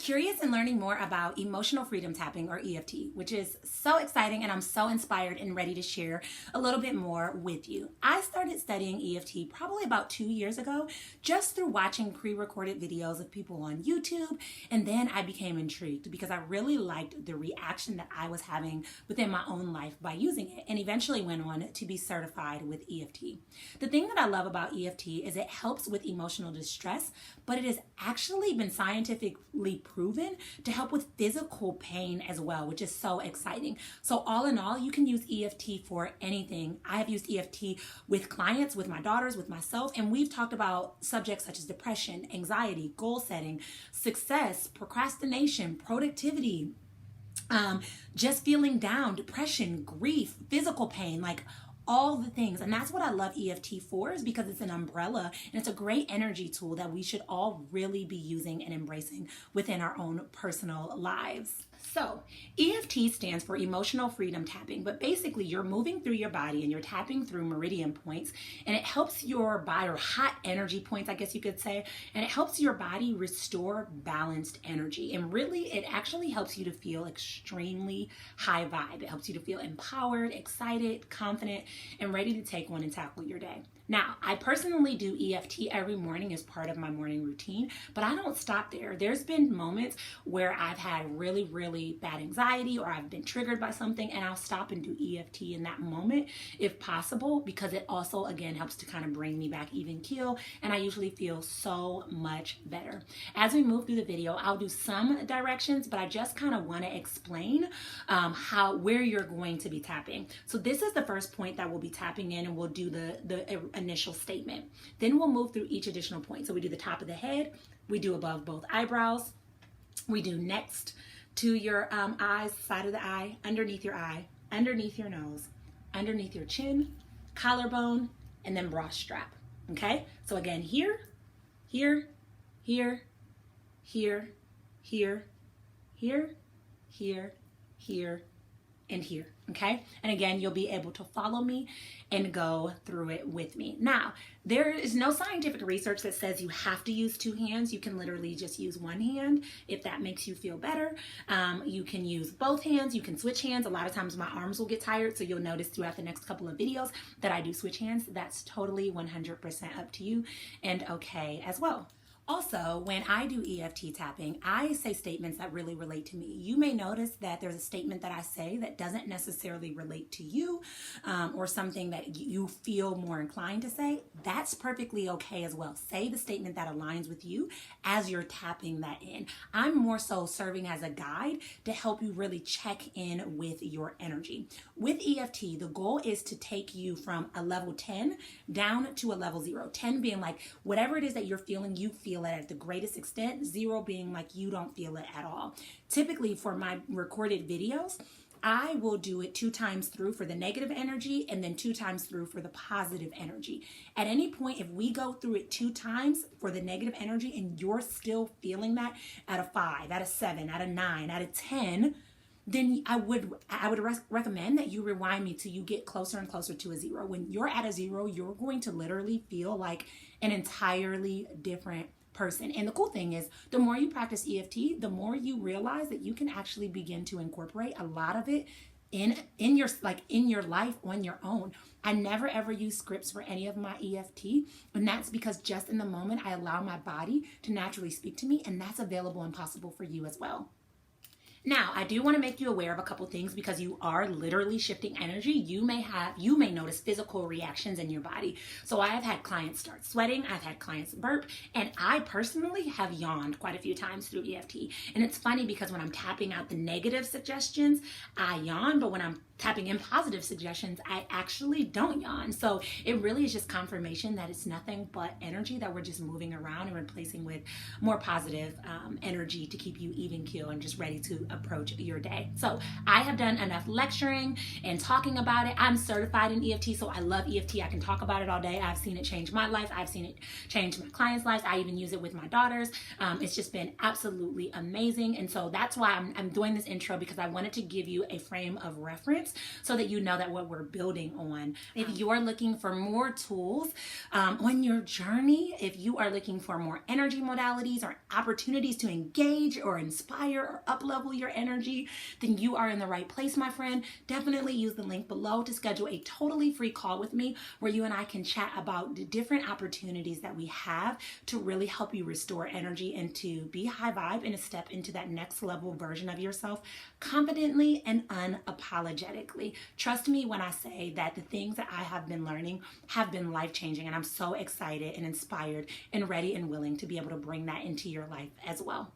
curious in learning more about emotional freedom tapping, or EFT, which is so exciting, and I'm so inspired and ready to share a little bit more with you. I started studying EFT probably about 2 years ago, just through watching pre-recorded videos of people on YouTube, and then I became intrigued because I really liked the reaction that I was having within my own life by using it, and eventually went on to be certified with EFT. The thing that I love about EFT is it helps with emotional distress, but it has actually been scientifically proven to help with physical pain as well, which is so exciting. So all in all, you can use EFT for anything. I have used EFT with clients, with my daughters, with myself, and we've talked about subjects such as depression, anxiety, goal setting, success, procrastination, productivity, just feeling down, depression, grief, physical pain, like all the things. And that's what I love EFT for, is because it's an umbrella and it's a great energy tool that we should all really be using and embracing within our own personal lives. So EFT stands for emotional freedom tapping, but basically you're moving through your body and you're tapping through meridian points, and it helps your body, or hot energy points, I guess you could say, and it helps your body restore balanced energy. And really, it actually helps you to feel extremely high vibe. It helps you to feel empowered, excited, confident, and ready to take on and tackle your day. Now, I personally do EFT every morning as part of my morning routine, but I don't stop there. There's been moments where I've had really bad anxiety, or I've been triggered by something, and I'll stop and do EFT in that moment if possible, because it also, again, helps to kind of bring me back even keel, and I usually feel so much better. As we move through the video, I'll do some directions, but I just kind of want to explain where you're going to be tapping. So this is the first point that we'll be tapping in, and we'll do the initial statement. Then we'll move through each additional point. So we do the top of the head, we do above both eyebrows, we do next to your eyes, side of the eye, underneath your nose, underneath your chin, collarbone, and then bra strap. Okay? So again, here, here, here, here, here, here, here, here, and here. Okay? And again, you'll be able to follow me and go through it with me. Now, there is no scientific research that says you have to use two hands. You can literally just use one hand if that makes you feel better. You can use both hands. You can switch hands. A lot of times my arms will get tired, so you'll notice throughout the next couple of videos that I do switch hands. That's totally 100% up to you and okay as well. Also, when I do EFT tapping, I say statements that really relate to me. You may notice that there's a statement that I say that doesn't necessarily relate to you, or something that you feel more inclined to say. That's perfectly okay as well. Say the statement that aligns with you as you're tapping that in. I'm more so serving as a guide to help you really check in with your energy. With EFT, the goal is to take you from a level 10 down to a level 0. 10 being like whatever it is that you're feeling, you feel it at the greatest extent. 0 being like you don't feel it at all. Typically for my recorded videos, I will do it 2 times through for the negative energy and then 2 times through for the positive energy. At any point, if we go through it 2 times for the negative energy and you're still feeling that at a 5, at a 7, at a 9, at a 10, then I would recommend that you rewind me till you get closer and closer to a 0. When you're at a 0, you're going to literally feel like an entirely different person. And the cool thing is, the more you practice EFT, the more you realize that you can actually begin to incorporate a lot of it in your life on your own. I never ever use scripts for any of my EFT, and that's because just in the moment I allow my body to naturally speak to me, and that's available and possible for you as well. Now, I do want to make you aware of a couple things, because you are literally shifting energy. You may notice physical reactions in your body. So I have had clients start sweating, I've had clients burp, and I personally have yawned quite a few times through EFT. And it's funny because when I'm tapping out the negative suggestions, I yawn, but when I'm tapping in positive suggestions, I actually don't yawn. So it really is just confirmation that it's nothing but energy that we're just moving around and replacing with more positive energy to keep you even keel and just ready to approach your day. So I have done enough lecturing and talking about it. I'm certified in EFT, so I love EFT. I can talk about it all day. I've seen it change my life. I've seen it change my clients' lives. I even use it with my daughters. It's just been absolutely amazing. And so that's why I'm doing this intro, because I wanted to give you a frame of reference so that you know that what we're building on. If you are looking for more tools on your journey, if you are looking for more energy modalities or opportunities to engage or inspire or up-level your energy, then you are in the right place, my friend. Definitely use the link below to schedule a totally free call with me where you and I can chat about the different opportunities that we have to really help you restore energy and to be high vibe and to step into that next level version of yourself confidently and unapologetically. Trust me when I say that the things that I have been learning have been life-changing, and I'm so excited and inspired and ready and willing to be able to bring that into your life as well.